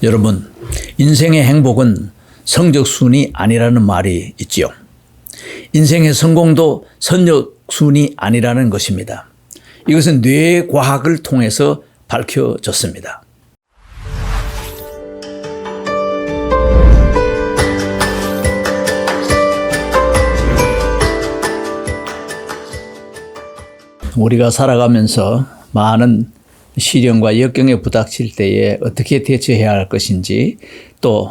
여러분, 인생의 행복은 성적순이 아니라는 말이 있지요. 인생의 성공도 선적순이 아니라는 것입니다. 이것은 뇌과학을 통해서 밝혀졌습니다. 우리가 살아가면서 많은 시련과 역경에 부닥칠 때에 어떻게 대처해야 할 것인지, 또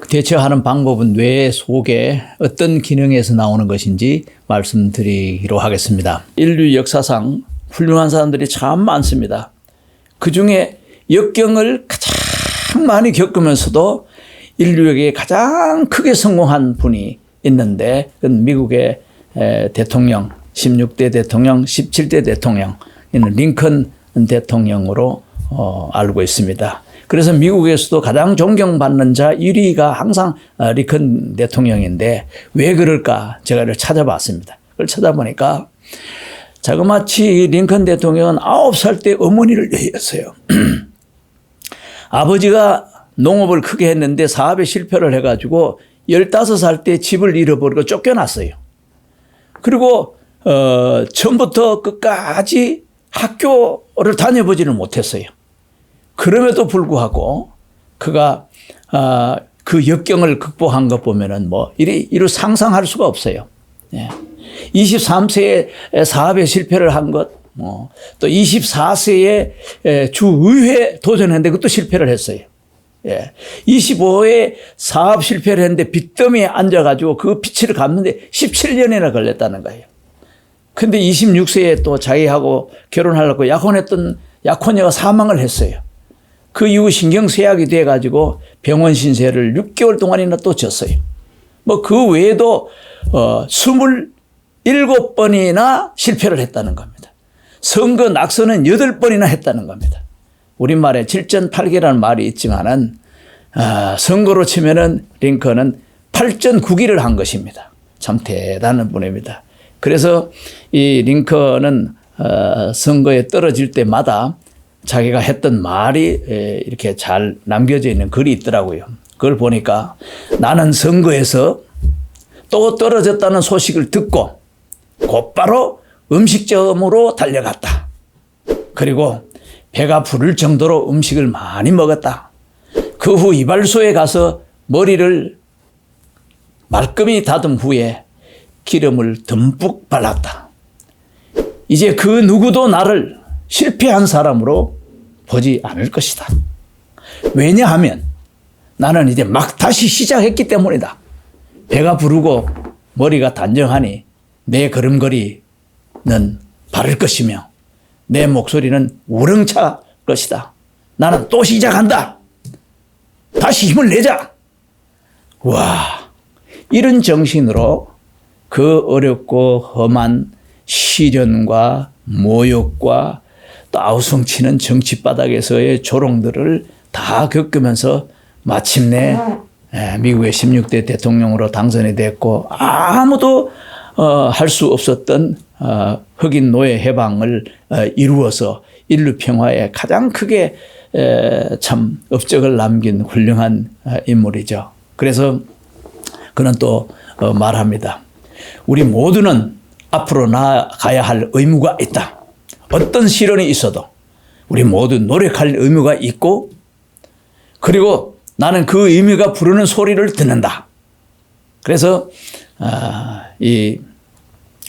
대처하는 방법은 뇌 속에 어떤 기능에서 나오는 것인지 말씀드리기로 하겠습니다. 인류 역사상 훌륭한 사람들이 참 많습니다. 그 중에 역경을 가장 많이 겪으면서도 인류에게 가장 크게 성공한 분이 있는데, 그건 미국의 대통령, 16대 대통령, 17대 대통령, 링컨 대통령으로 알고 있습니다. 그래서 미국에서도 가장 존경받는 자 1위가 항상 링컨 대통령인데, 왜 그럴까 제가 이를 찾아봤습니다. 그걸 찾아보니까 자그마치 링컨 대통령은 9살 때 어머니를 잃었어요. 아버지가 농업을 크게 했는데 사업에 실패를 해가지고 15살 때 집을 잃어버리고 쫓겨났어요. 그리고 처음부터 끝까지 학교를 다녀보지는 못했어요. 그럼에도 불구하고 그가 그 역경을 극복한 것 보면은 이루 상상할 수가 없어요. 23세에 사업에 실패를 한 것, 또 24세에 주의회 도전했는데 그것도 실패를 했어요. 25에 사업 실패를 했는데 빚더미에 앉아가지고 그 빚을 갚는데 17년이나 걸렸다는 거예요. 근데 26세에 또 자기하고 결혼하려고 약혼했던 약혼녀가 사망을 했어요. 그 이후 신경쇠약이 돼가지고 병원 신세를 6개월 동안이나 또 졌어요. 그 외에도 27번이나 실패를 했다는 겁니다. 선거 낙선은 8번이나 했다는 겁니다. 우리말에 7전8기라는 말이 있지만은 선거로 치면은 링컨은 8전 9기를 한 것입니다. 참 대단한 분입니다. 그래서 이 링컨은 선거에 떨어질 때마다 자기가 했던 말이 이렇게 잘 남겨져 있는 글이 있더라고요. 그걸 보니까 나는 선거에서 또 떨어졌다는 소식을 듣고 곧바로 음식점으로 달려갔다. 그리고 배가 부를 정도로 음식을 많이 먹었다. 그 후 이발소에 가서 머리를 말끔히 다듬은 후에 기름을 듬뿍 발랐다. 이제 그 누구도 나를 실패한 사람으로 보지 않을 것이다. 왜냐하면 나는 이제 막 다시 시작했기 때문이다. 배가 부르고 머리가 단정하니 내 걸음걸이는 바를 것이며 내 목소리는 우렁찰 것이다. 나는 또 시작한다. 다시 힘을 내자. 와, 이런 정신으로 그 어렵고 험한 시련과 모욕과 또 아우성치는 정치바닥에서의 조롱들을 다 겪으면서 마침내 미국의 16대 대통령으로 당선이 됐고, 아무도 할 수 없었던 흑인 노예 해방을 이루어서 인류 평화에 가장 크게 참 업적을 남긴 훌륭한 인물이죠. 그래서 그는 또 말합니다. 우리 모두는 앞으로 나아가야 할 의무가 있다. 어떤 시련이 있어도 우리 모두 노력할 의무가 있고, 그리고 나는 그 의무가 부르는 소리를 듣는다. 그래서 이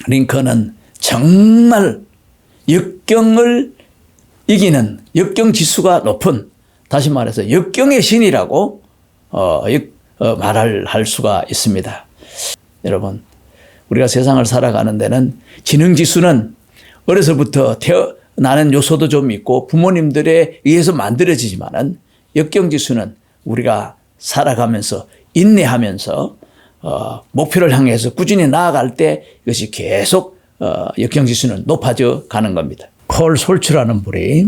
링컨은 정말 역경을 이기는 역경 지수가 높은, 다시 말해서 역경의 신이라고 말할 수가 있습니다. 여러분, 우리가 세상을 살아가는 데는 지능지수는 어려서부터 태어나는 요소도 좀 있고 부모님들에 의해서 만들어지지만은, 역경지수는 우리가 살아가면서 인내하면서 목표를 향해서 꾸준히 나아갈 때 이것이 계속 역경지수는 높아져 가는 겁니다. 폴 솔츠라는 분이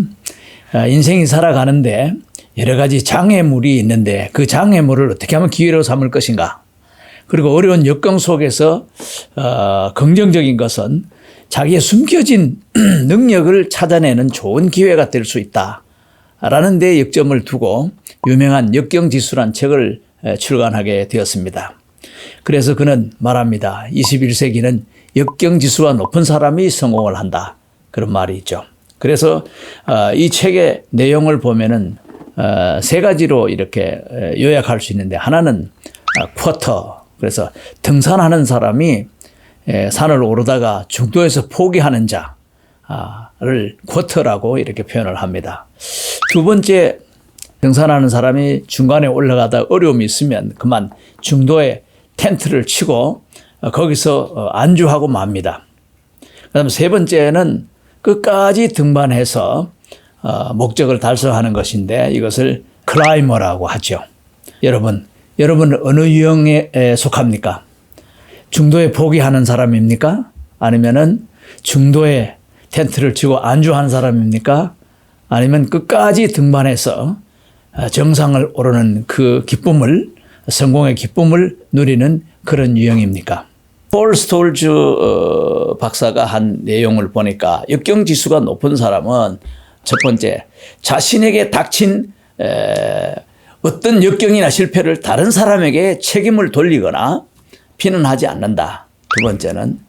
인생이 살아가는데 여러 가지 장애물이 있는데 그 장애물을 어떻게 하면 기회로 삼을 것인가, 그리고 어려운 역경 속에서 긍정적인 것은 자기의 숨겨진 능력을 찾아내는 좋은 기회가 될 수 있다 라는 데 역점을 두고 유명한 역경지수란 책을 출간하게 되었습니다. 그래서 그는 말합니다. 21세기는 역경지수가 높은 사람이 성공을 한다. 그런 말이 있죠. 그래서 이 책의 내용을 보면은 세 가지로 이렇게 요약할 수 있는데, 하나는 쿼터. 그래서 등산하는 사람이 산을 오르다가 중도에서 포기하는 자를 쿼터라고 이렇게 표현을 합니다. 두 번째, 등산하는 사람이 중간에 올라가다 어려움이 있으면 그만 중도에 텐트를 치고 거기서 안주하고 맙니다. 그다음 세 번째는 끝까지 등반해서 목적을 달성하는 것인데, 이것을 클라이머라고 하죠. 여러분은 어느 유형에 속합니까? 중도에 포기하는 사람입니까? 아니면은 중도에 텐트를 치고 안주하는 사람입니까? 아니면 끝까지 등반해서 정상을 오르는 그 기쁨을, 성공의 기쁨을 누리는 그런 유형입니까? 폴 스톨즈 박사가 한 내용을 보니까 역경지수가 높은 사람은 첫 번째, 자신에게 닥친 어떤 역경이나 실패를 다른 사람에게 책임을 돌리거나 비난하지 않는다. 두 번째는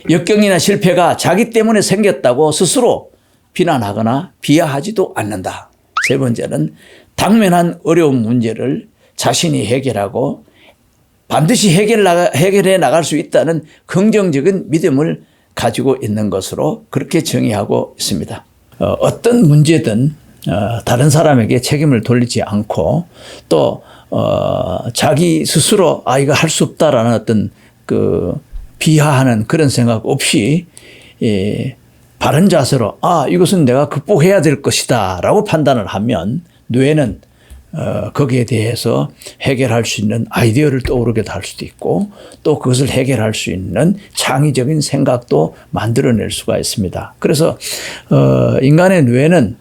역경이나 실패가 자기 때문에 생겼다고 스스로 비난하거나 비하하지도 않는다. 세 번째는 당면한 어려운 문제를 자신이 해결하고 반드시 해결해 나갈 수 있다는 긍정적인 믿음을 가지고 있는 것으로 그렇게 정의하고 있습니다. 어떤 문제든 다른 사람에게 책임을 돌리지 않고 또 자기 스스로 이거 할 수 없다라는 어떤 그 비하하는 그런 생각 없이 바른 자세로 이것은 내가 극복해야 될 것이다 라고 판단을 하면 뇌는 거기에 대해서 해결할 수 있는 아이디어를 떠오르게 할 수도 있고, 또 그것을 해결할 수 있는 창의적인 생각도 만들어낼 수가 있습니다. 그래서 인간의 뇌는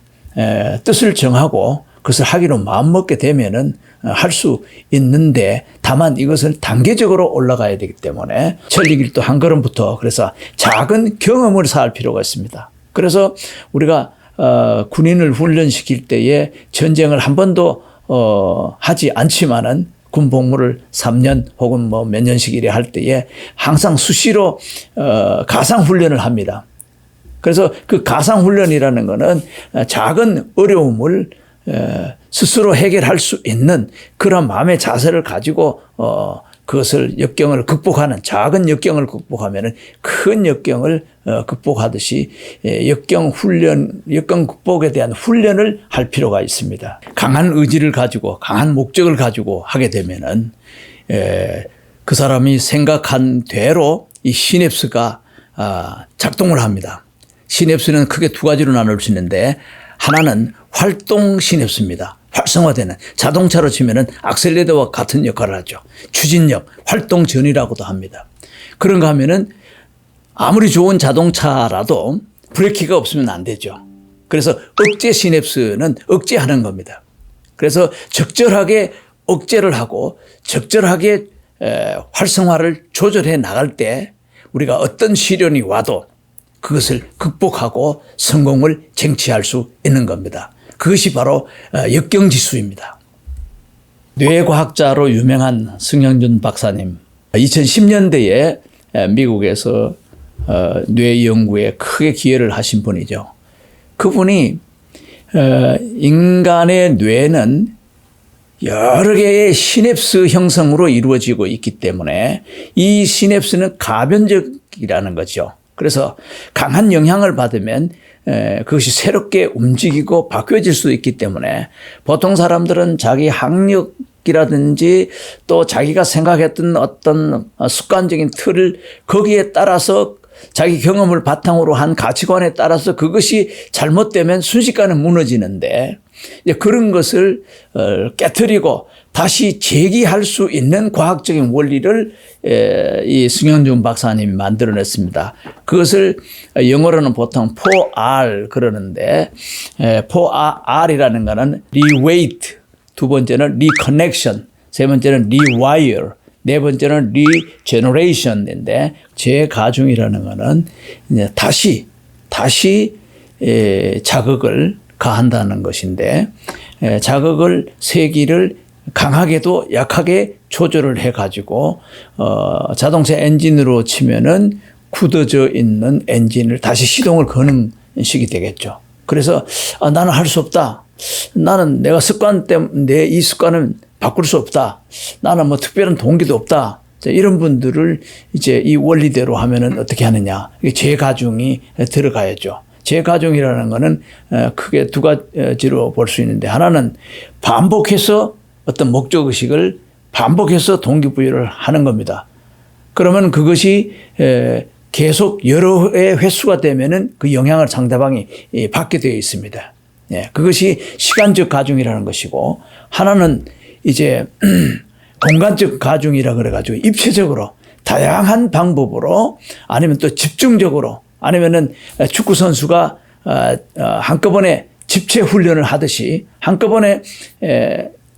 뜻을 정하고 그것을 하기로 마음먹게 되면은 할 수 있는데, 다만 이것을 단계적으로 올라가야 되기 때문에 천리길도 한 걸음부터, 그래서 작은 경험을 쌓을 필요가 있습니다. 그래서 우리가 군인을 훈련시킬 때에 전쟁을 한 번도 하지 않지만은 군 복무를 3년 혹은 뭐 몇 년씩 이래 할 때에 항상 수시로 가상 훈련을 합니다. 그래서 그 가상 훈련이라는 거는 작은 어려움을 스스로 해결할 수 있는 그런 마음의 자세를 가지고 그것을 역경을 극복하는, 작은 역경을 극복하면은 큰 역경을 극복하듯이 역경 극복에 대한 훈련을 할 필요가 있습니다. 강한 의지를 가지고 강한 목적을 가지고 하게 되면은 그 사람이 생각한 대로 이 시냅스가 작동을 합니다. 시냅스는 크게 두 가지로 나눌 수 있는데, 하나는 활동 시냅스입니다. 활성화되는, 자동차로 치면은 악셀레터와 같은 역할을 하죠. 추진력, 활동전이라고도 합니다. 그런가 하면은 아무리 좋은 자동차라도 브레이크가 없으면 안 되죠. 그래서 억제 시냅스는 억제하는 겁니다. 그래서 적절하게 억제를 하고 적절하게 활성화를 조절해 나갈 때 우리가 어떤 시련이 와도 그것을 극복하고 성공을 쟁취할 수 있는 겁니다. 그것이 바로 역경지수입니다. 뇌과학자로 유명한 승영준 박사님, 2010년대에 미국에서 뇌 연구에 크게 기여를 하신 분이죠. 그분이 인간의 뇌는 여러 개의 시냅스 형성으로 이루어지고 있기 때문에 이 시냅스는 가변적이라는 거죠. 그래서 강한 영향을 받으면 그것이 새롭게 움직이고 바뀌어질 수도 있기 때문에 보통 사람들은 자기 학력이라든지 또 자기가 생각했던 어떤 습관적인 틀을 거기에 따라서 자기 경험을 바탕으로 한 가치관에 따라서 그것이 잘못되면 순식간에 무너지는데, 이제 그런 것을 깨트리고 다시 재기할 수 있는 과학적인 원리를 이 승영준 박사님이 만들어냈습니다. 그것을 영어로는 보통 4R 그러는데, 4R이라는 거는 Reweight, 두 번째는 Reconnection, 세 번째는 Rewire, 네 번째는 Regeneration인데, 재가중이라는 거는 이제 다시 자극을 가한다는 것인데 자극을 세기를 강하게도 약하게 조절을 해가지고 자동차 엔진으로 치면은 굳어져 있는 엔진을 다시 시동을 거는 식이 되겠죠. 그래서 나는 할 수 없다. 나는 내가 습관 때문에 이 습관은 바꿀 수 없다. 나는 뭐 특별한 동기도 없다. 이런 분들을 이제 이 원리대로 하면은 어떻게 하느냐. 이게 재가중이 들어가야죠. 재가중이라는 거는 크게 두 가지로 볼 수 있는데 하나는 반복해서 어떤 목적의식을 반복해서 동기부여를 하는 겁니다. 그러면 그것이 계속 여러 해 횟수가 되면은 그 영향을 상대방이 받게 되어 있습니다. 그것이 시간적 가중이라는 것이고 하나는 이제 공간적 가중이라 그래가지고 입체적으로 다양한 방법으로 아니면 또 집중적으로 아니면은 축구 선수가 한꺼번에 집체 훈련을 하듯이 한꺼번에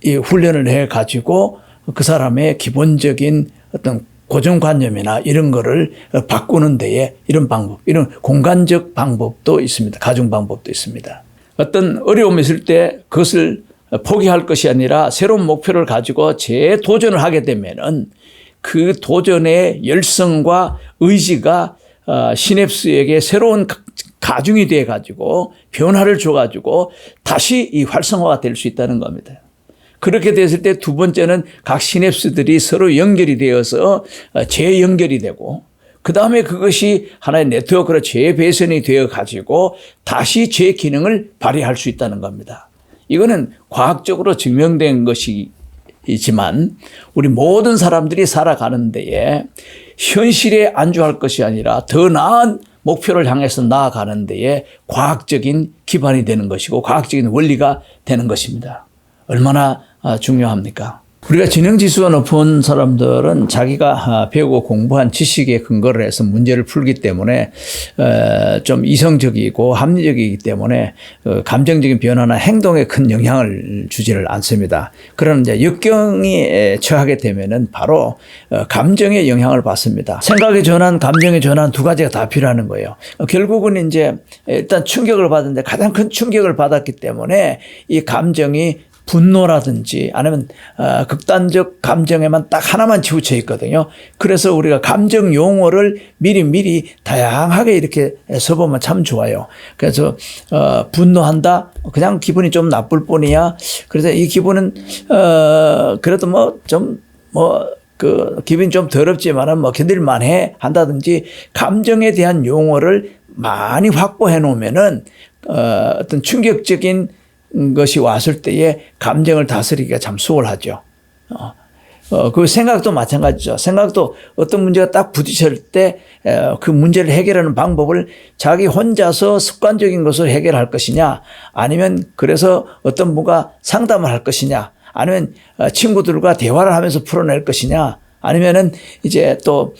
이 훈련을 해가지고 그 사람의 기본적인 어떤 고정관념이나 이런 거를 바꾸는 데에 이런 방법, 이런 공간적 방법도 있습니다. 가중 방법도 있습니다. 어떤 어려움이 있을 때 그것을 포기할 것이 아니라 새로운 목표를 가지고 재도전을 하게 되면은 그 도전의 열성과 의지가 시냅스에게 새로운 가중이 돼 가지고 변화를 줘 가지고 다시 이 활성화가 될 수 있다는 겁니다. 그렇게 됐을 때 두 번째는 각 시냅스들이 서로 연결이 되어서 재연결이 되고 그다음에 그것이 하나의 네트워크로 재배선이 되어 가지고 다시 재 기능을 발휘할 수 있다는 겁니다. 이거는 과학적으로 증명된 것이지만 우리 모든 사람들이 살아가는 데에 현실에 안주할 것이 아니라 더 나은 목표를 향해서 나아가는 데에 과학적인 기반이 되는 것이고 과학적인 원리가 되는 것입니다. 얼마나 중요합니까? 우리가 지능지수가 높은 사람들은 자기가 배우고 공부한 지식에 근거를 해서 문제를 풀기 때문에 좀 이성적이고 합리적이기 때문에 감정적인 변화나 행동에 큰 영향을 주지를 않습니다. 그러나 이제 역경이 처하게 되면은 바로 감정의 영향을 받습니다. 생각의 전환, 감정의 전환 두 가지가 다 필요하는 거예요. 결국은 이제 일단 충격을 받았는데 가장 큰 충격을 받았기 때문에 이 감정이 분노라든지 아니면 극단적 감정에만 딱 하나만 치우쳐 있거든요. 그래서 우리가 감정 용어를 미리 다양하게 이렇게 써보면 참 좋아요. 그래서 분노한다. 그냥 기분이 좀 나쁠 뿐이야. 그래서 이 기분은 그래도 그 기분이 좀 더럽지만은 견딜만해 한다든지 감정에 대한 용어를 많이 확보해 놓으면은 어떤 충격적인 것이 왔을 때에 감정을 다스리기가 참 수월하죠. 그 생각도 마찬가지죠. 생각도 어떤 문제가 딱 부딪힐 때 그 문제를 해결하는 방법을 자기 혼자서 습관적인 것을 해결할 것이냐 아니면 그래서 어떤 분과 상담을 할 것이냐 아니면 친구들과 대화를 하면서 풀어낼 것이냐 아니면은 이제 또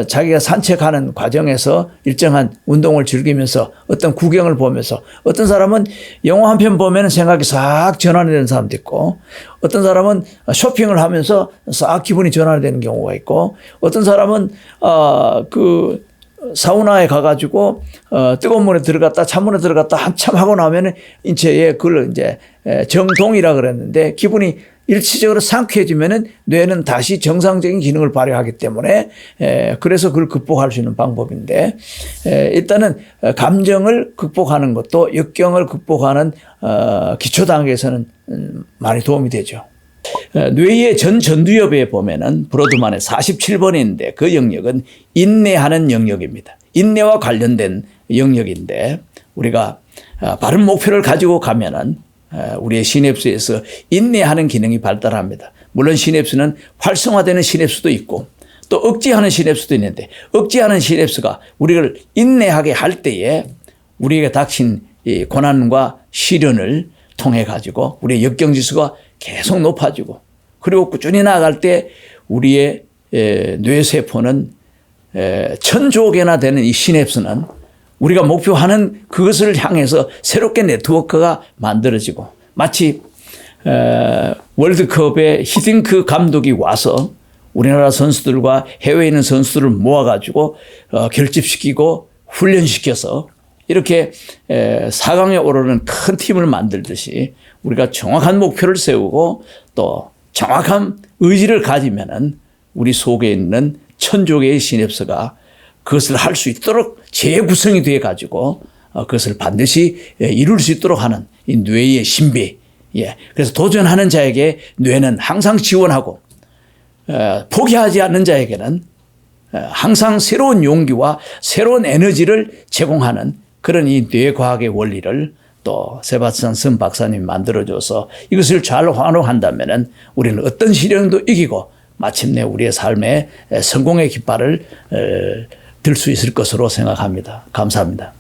자기가 산책하는 과정에서 일정한 운동을 즐기면서 어떤 구경을 보면서 어떤 사람은 영화 한 편 보면 생각이 싹 전환이 되는 사람도 있고 어떤 사람은 쇼핑을 하면서 싹 기분이 전환이 되는 경우가 있고 어떤 사람은 그 사우나에 가가지고 뜨거운 물에 들어갔다 찬물에 들어갔다 한참 하고 나면은 인체에 그걸 이제 정동이라 그랬는데 기분이 일시적으로 상쾌해지면은 뇌는 다시 정상적인 기능을 발휘하기 때문에 그래서 그걸 극복할 수 있는 방법인데 일단은 감정을 극복하는 것도 역경을 극복하는 기초 단계에서는 많이 도움이 되죠. 뇌의 전두엽에 보면은 브로드만의 47번인데 그 영역은 인내하는 영역입니다. 인내와 관련된 영역인데 우리가 바른 목표를 가지고 가면은 우리의 시냅스에서 인내하는 기능이 발달합니다. 물론 시냅스는 활성화되는 시냅스도 있고 또 억제하는 시냅스도 있는데 억제하는 시냅스가 우리를 인내하게 할 때에 우리에게 닥친 이 고난과 시련을 통해 가지고 우리의 역경지수가 계속 높아지고 그리고 꾸준히 나아갈 때 우리의 뇌세포는 1000조 개나 되는 이 시냅스는 우리가 목표하는 그것을 향해서 새롭게 네트워크가 만들어지고 마치 월드컵에 히딩크 감독이 와서 우리나라 선수들과 해외에 있는 선수들을 모아가지고 결집시키고 훈련시켜서 이렇게 4강에 오르는 큰 팀을 만들듯이 우리가 정확한 목표를 세우고 또 정확한 의지를 가지면은 우리 속에 있는 천조개의 시냅스가 그것을 할 수 있도록 재구성이 돼 가지고 그것을 반드시 이룰 수 있도록 하는 이 뇌의 신비. 예. 그래서 도전하는 자에게 뇌는 항상 지원하고 포기하지 않는 자에게는 항상 새로운 용기와 새로운 에너지를 제공하는 그런 이 뇌과학의 원리를 또 세바스찬 슨 박사님이 만들어줘서 이것을 잘 활용한다면은 우리는 어떤 시련도 이기고 마침내 우리의 삶에 성공의 깃발을 들 수 있을 것으로 생각합니다. 감사합니다.